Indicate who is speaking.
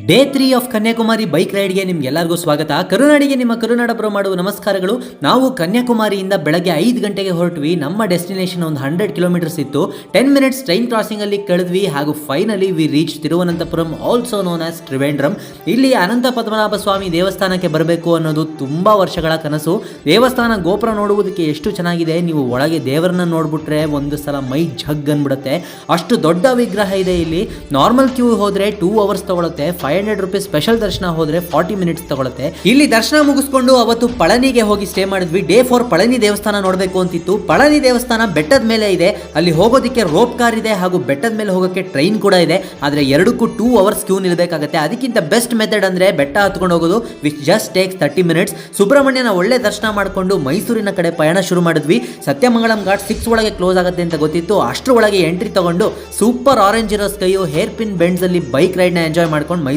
Speaker 1: Day 3 of Kanyakumari bike ರೈಡ್ಗೆ ನಿಮ್ಗೆಲ್ಲರಿಗೂ ಸ್ವಾಗತ. ಕರುನಾಡಿಗೆ ನಿಮ್ಮ ಕರುನಾಡ ಬ್ರೋ ಮಾಡುವ ನಮಸ್ಕಾರಗಳು. ನಾವು ಕನ್ಯಾಕುಮಾರಿಯಿಂದ ಬೆಳಗ್ಗೆ 5 ಗಂಟೆಗೆ ಹೊರಟ್ವಿ. ನಮ್ಮ ಡೆಸ್ಟಿನೇಷನ್ ಒಂದು 100 ಕಿಲೋಮೀಟರ್ಸ್ ಇತ್ತು. 10 ಮಿನಿಟ್ಸ್ ಟ್ರೈನ್ ಕ್ರಾಸಿಂಗ್ ಅಲ್ಲಿ ಕಳೆದ್ವಿ ಹಾಗೂ finally we reach Thiruvananthapuram, also known as Trivandrum. ಇಲ್ಲಿ ಅನಂತ ಪದ್ಮನಾಭ ಸ್ವಾಮಿ ದೇವಸ್ಥಾನಕ್ಕೆ ಬರಬೇಕು ಅನ್ನೋದು ತುಂಬಾ ವರ್ಷಗಳ ಕನಸು. ದೇವಸ್ಥಾನ ಗೋಪುರ ನೋಡುವುದಕ್ಕೆ ಎಷ್ಟು ಚೆನ್ನಾಗಿದೆ, ನೀವು ಒಳಗೆ ದೇವರನ್ನ ನೋಡ್ಬಿಟ್ರೆ ಒಂದು ಸಲ ಮೈ ಝಗ್ ಅನ್ಬಿಡುತ್ತೆ. ಅಷ್ಟು ದೊಡ್ಡ ವಿಗ್ರಹ ಇದೆ ಇಲ್ಲಿ. ನಾರ್ಮಲ್ ಕ್ಯೂ ಹೋದ್ರೆ 2 ಅವರ್ಸ್ ತಗೊಳುತ್ತೆ. 500 ರೂಪೀಸ್ ಸ್ಪೆಷಲ್ ದರ್ಶನ ಹೋದ್ರೆ 40 ಮಿನಿಟ್ಸ್ ತಗೊಳುತ್ತೆ. ಇಲ್ಲಿ ದರ್ಶನ ಮುಗಿಸ್ಕೊಂಡು ಅವತ್ತು ಪಳನಿಗೆ ಹೋಗಿ ಸ್ಟೇ ಮಾಡಿದ್ವಿ. ಡೇ 4 ಪಳನಿ ದೇವಸ್ಥಾನ ನೋಡಬೇಕು ಅಂತಿತ್ತು. ಪಳನಿ ದೇವಸ್ಥಾನ ಬೆಟ್ಟದ ಮೇಲೆ ಇದೆ. ಅಲ್ಲಿ ಹೋಗೋದಕ್ಕೆ ರೋಪ್ ಕಾರ್ ಇದೆ ಹಾಗೂ ಬೆಟ್ಟದ ಮೇಲೆ ಹೋಗೋಕ್ಕೆ ಟ್ರೈನ್ ಕೂಡ ಇದೆ. ಆದರೆ ಎರಡಕ್ಕೂ 2 ಅವರ್ಸ್ ಕ್ಯೂ ನಿಲ್ಬೇಕಾಗುತ್ತೆ. ಅದಕ್ಕಿಂತ ಬೆಸ್ಟ್ ಮೆಥಡ್ ಅಂದ್ರೆ ಬೆಟ್ಟ ಹತ್ಕೊಂಡು ಹೋಗೋದು, ವಿಚ್ ಜಸ್ಟ್ ಟೇಕ್ಸ್ 30 ಮಿನಿಟ್ಸ್. ಸುಬ್ರಹ್ಮಣ್ಯನ ಒಳ್ಳೆ ದರ್ಶನ ಮಾಡಿಕೊಂಡು ಮೈಸೂರಿನ ಕಡೆ ಪಯಣ ಶುರು ಮಾಡಿದ್ವಿ. ಸತ್ಯಮಂಗಳಂ ಘಾಟ್ 6 ಒಳಗೆ ಕ್ಲೋಸ್ ಆಗುತ್ತೆ ಅಂತ ಗೊತ್ತಿತ್ತು. ಅಷ್ಟರ ಒಳಗೆ ಎಂಟ್ರಿ ತಗೊಂಡು ಸೂಪರ್ ಆರೆಂಜ್ ಇರೋ ಸ್ಕೈಯು, ಹೇರ್ ಪಿನ್ ಬೆಂಡ್ಸ್ ಅಲ್ಲಿ ಬೈಕ್ ರೈಡ್ ನ ಎಂಜಾಯ್ ಮಾಡ್ಕೊಂಡು